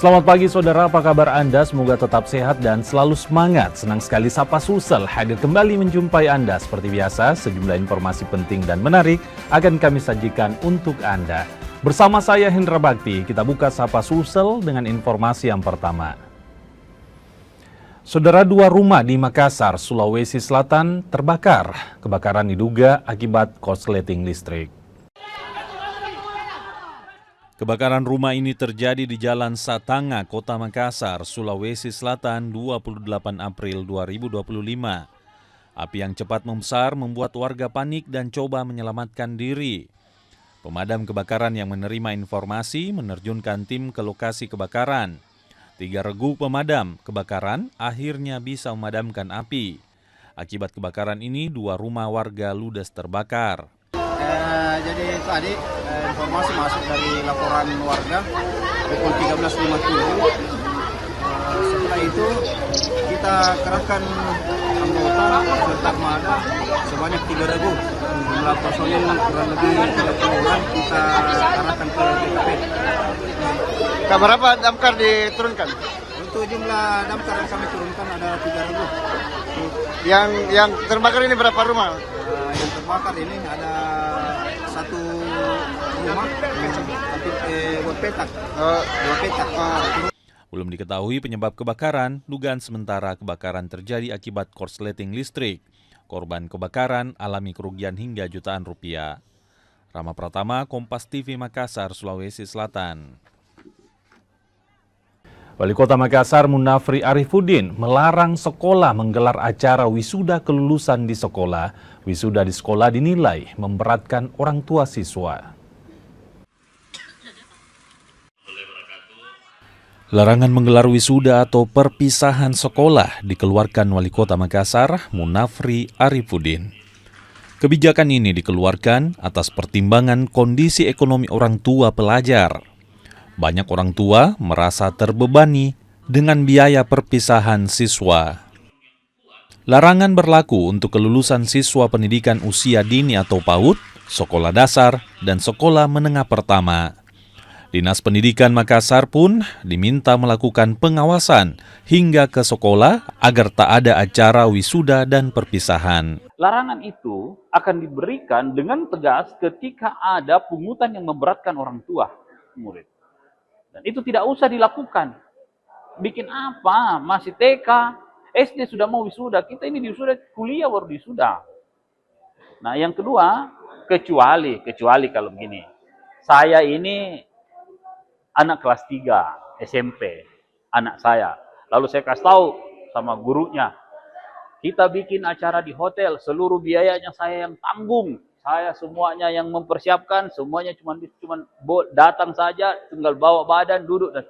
Selamat pagi saudara, apa kabar Anda? Semoga tetap sehat dan selalu semangat. Senang sekali Sapa Sulsel hadir kembali menjumpai Anda. Seperti biasa, sejumlah informasi penting dan menarik akan kami sajikan untuk Anda. Bersama saya Hendra Bakti, kita buka Sapa Sulsel dengan informasi yang pertama. Saudara, 2 rumah di Makassar, Sulawesi Selatan terbakar. Kebakaran diduga akibat korsleting listrik. Kebakaran rumah ini terjadi di Jalan Satanga, Kota Makassar, Sulawesi Selatan, 28 April 2025. Api yang cepat membesar membuat warga panik dan coba menyelamatkan diri. Pemadam kebakaran yang menerima informasi menerjunkan tim ke lokasi kebakaran. 3 regu pemadam kebakaran akhirnya bisa memadamkan api. Akibat kebakaran ini, 2 rumah warga ludes terbakar. Jadi tadi informasi masuk dari laporan warga pukul 13.50. Setelah itu kita kerahkan anggota serta armada sebanyak 3 regu. Jumlah personil kurang lebih 30 orang kita arahkan ke TKP. Berapa damkar diturunkan? Untuk jumlah damkar yang kami turunkan ada 3 regu. Yang terbakar ini berapa rumah? Yang terbakar ini ada 1 rumah, tapi 2 petak. Belum diketahui penyebab kebakaran, dugaan sementara kebakaran terjadi akibat korsleting listrik. Korban kebakaran alami kerugian hingga jutaan rupiah. Rama Pratama, Kompas TV Makassar, Sulawesi Selatan. Wali Kota Makassar Munafri Arifuddin melarang sekolah menggelar acara wisuda kelulusan di sekolah. Wisuda di sekolah dinilai memberatkan orang tua siswa. Larangan menggelar wisuda atau perpisahan sekolah dikeluarkan Wali Kota Makassar Munafri Arifuddin. Kebijakan ini dikeluarkan atas pertimbangan kondisi ekonomi orang tua pelajar. Banyak orang tua merasa terbebani dengan biaya perpisahan siswa. Larangan berlaku untuk kelulusan siswa pendidikan usia dini atau PAUD, sekolah dasar, dan sekolah menengah pertama. Dinas Pendidikan Makassar pun diminta melakukan pengawasan hingga ke sekolah agar tak ada acara wisuda dan perpisahan. Larangan itu akan diberikan dengan tegas ketika ada pungutan yang memberatkan orang tua murid. Dan itu tidak usah dilakukan. Bikin apa? Masih TK, SD sudah mau wisuda. Kita ini wisuda kuliah baru wisuda. Nah, yang kedua, kecuali kalau begini. Saya ini anak kelas 3 SMP, anak saya. Lalu saya kasih tahu sama gurunya, kita bikin acara di hotel, seluruh biayanya saya yang tanggung. Saya semuanya yang mempersiapkan, semuanya cuma datang saja, tinggal bawa badan, duduk, dan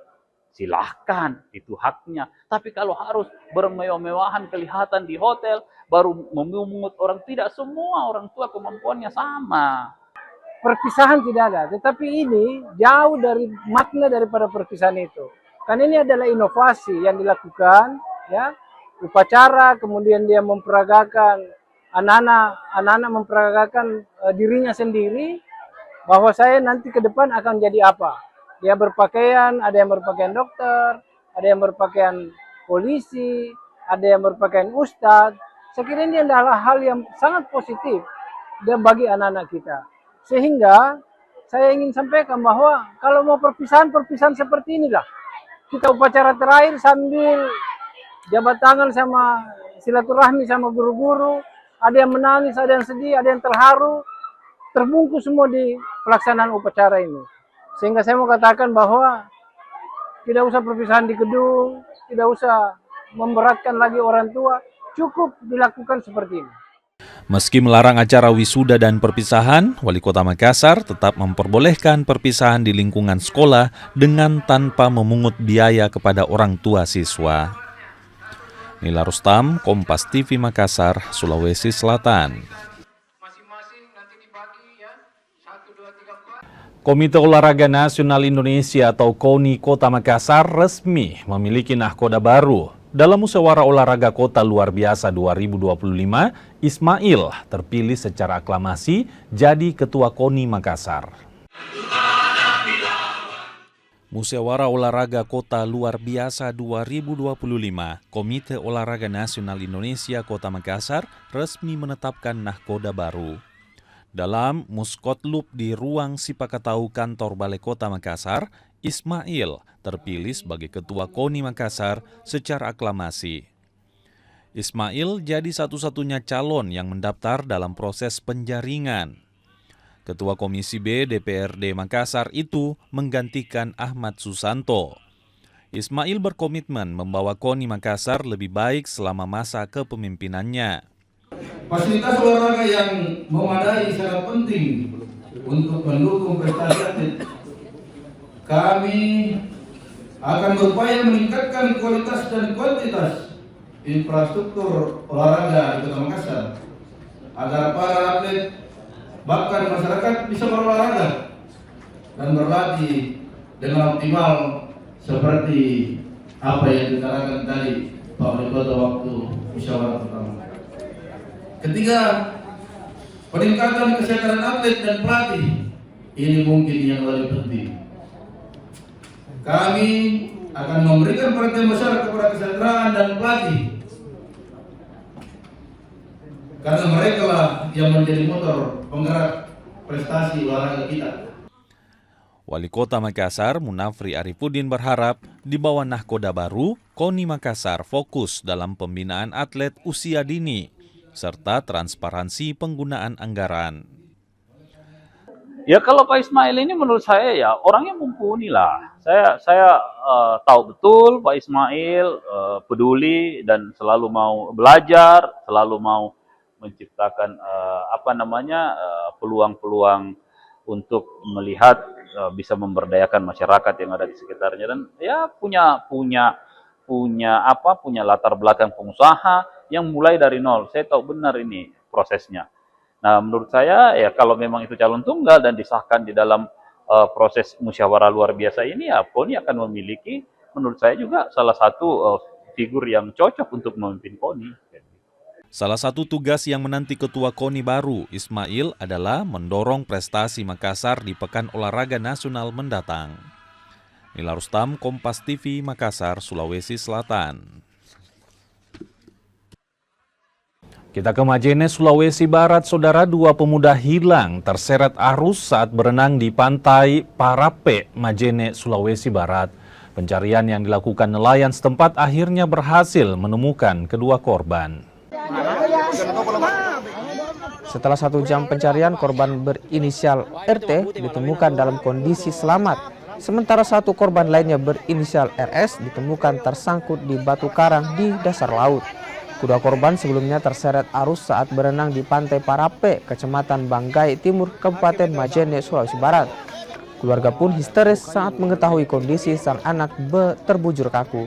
silahkan, itu haknya. Tapi kalau harus bermewah-mewahan kelihatan di hotel, baru memungut orang, tidak semua orang tua kemampuannya sama. Perpisahan tidak ada, tetapi ini jauh dari makna daripada perpisahan itu. Karena ini adalah inovasi yang dilakukan, ya, upacara, kemudian dia memperagakan anak-anak memperagakan dirinya sendiri, bahwa saya nanti ke depan akan jadi apa. Dia berpakaian, ada yang berpakaian dokter, ada yang berpakaian polisi, ada yang berpakaian ustadz. Saya kira ini adalah hal yang sangat positif dan bagi anak-anak kita. Sehingga saya ingin sampaikan bahwa kalau mau perpisahan seperti inilah. Kita upacara terakhir sambil jabat tangan sama silaturahmi sama guru-guru. Ada yang menangis, ada yang sedih, ada yang terharu. Terbungkus semua di pelaksanaan upacara ini. Sehingga saya mau katakan bahwa tidak usah perpisahan di gedung, tidak usah memberatkan lagi orang tua, cukup dilakukan seperti ini. Meski melarang acara wisuda dan perpisahan, Wali Kota Makassar tetap memperbolehkan perpisahan di lingkungan sekolah dengan tanpa memungut biaya kepada orang tua siswa. Nila Rustam, Kompas TV Makassar, Sulawesi Selatan. Komite Olahraga Nasional Indonesia atau KONI Kota Makassar resmi memiliki nahkoda baru. Dalam musyawarah olahraga kota luar biasa 2025, Ismail terpilih secara aklamasi jadi Ketua KONI Makassar. Musyawarah Olahraga Kota Luar Biasa 2025, Komite Olahraga Nasional Indonesia Kota Makassar resmi menetapkan nahkoda baru. Dalam Muskotlub di ruang Sipakatau kantor Balai Kota Makassar, Ismail terpilih sebagai Ketua KONI Makassar secara aklamasi. Ismail jadi satu-satunya calon yang mendaftar dalam proses penjaringan. Ketua Komisi B DPRD Makassar itu menggantikan Ahmad Susanto. Ismail berkomitmen membawa KONI Makassar lebih baik selama masa kepemimpinannya. Fasilitas olahraga yang memadai sangat penting untuk mendukung prestasi atlet. Kami akan berupaya meningkatkan kualitas dan kuantitas infrastruktur olahraga di Kota Makassar agar para atlet bahkan masyarakat bisa berolahraga dan berlatih dengan optimal seperti apa yang dikatakan tadi Pak Wali Kota waktu musyawarah pertama. Ketiga, peningkatan kesehatan atlet dan pelatih ini mungkin yang lebih penting. Kami akan memberikan perhatian besar kepada kesejahteraan dan pelatih, karena mereka lah yang menjadi motor penggerak prestasi olahraga kita. Wali Kota Makassar, Munafri Arifudin berharap di bawah nahkoda baru, KONI Makassar fokus dalam pembinaan atlet usia dini, serta transparansi penggunaan anggaran. Ya kalau Pak Ismail ini menurut saya ya orangnya mumpuni lah. Saya tahu betul Pak Ismail peduli dan selalu mau belajar, selalu mau menciptakan peluang-peluang untuk melihat bisa memberdayakan masyarakat yang ada di sekitarnya, dan ya punya latar belakang pengusaha yang mulai dari nol. Saya tahu benar ini prosesnya. Nah, menurut saya ya kalau memang itu calon tunggal dan disahkan di dalam proses musyawarah luar biasa ini, ya KONI akan memiliki menurut saya juga salah satu figur yang cocok untuk memimpin KONI. Salah satu tugas yang menanti Ketua KONI baru, Ismail, adalah mendorong prestasi Makassar di Pekan Olahraga Nasional mendatang. Nila Rustam, Kompas TV, Makassar, Sulawesi Selatan. Kita ke Majene, Sulawesi Barat. Saudara, dua pemuda hilang terseret arus saat berenang di pantai Parape, Majene, Sulawesi Barat. Pencarian yang dilakukan nelayan setempat akhirnya berhasil menemukan kedua korban. Setelah 1 jam pencarian, korban berinisial RT ditemukan dalam kondisi selamat. Sementara satu korban lainnya berinisial RS ditemukan tersangkut di batu karang di dasar laut. Kedua korban sebelumnya terseret arus saat berenang di pantai Parape, Kecamatan Banggai Timur, Kabupaten Majene, Sulawesi Barat. Keluarga pun histeris saat mengetahui kondisi sang anak terbujur kaku.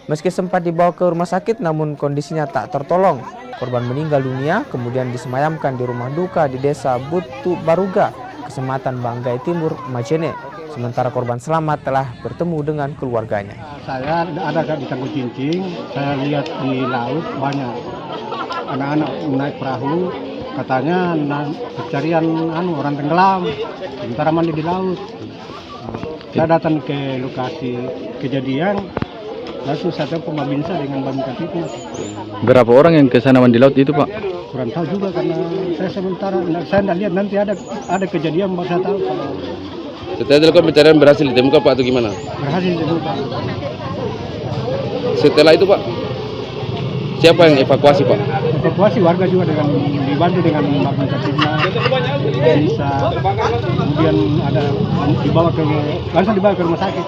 Meski sempat dibawa ke rumah sakit, namun kondisinya tak tertolong. Korban meninggal dunia, kemudian disemayamkan di rumah duka di Desa Butu Baruga, Kecamatan Banggai Timur, Majene. Sementara korban selamat telah bertemu dengan keluarganya. Saya ada di Tangguh Cincing, saya lihat di laut banyak anak-anak naik perahu, katanya pencarian orang tenggelam, sementara mandi di laut. Saya datang ke lokasi kejadian, langsung saya telepon Babinsa dengan Babinsa itu. Berapa orang yang ke sana mandi laut itu, Pak? Kurang tahu juga karena saya sementara saya tidak lihat, nanti ada kejadian baru saya tahu. Setelah dilakukan pencarian berhasil ditemukan, Pak, atau gimana? Berhasil ditemukan. Setelah itu, Pak, siapa yang evakuasi, Pak? Evakuasi warga juga dibantu dengan Babinsa Timnas, bisa kemudian langsung dibawa ke rumah sakit.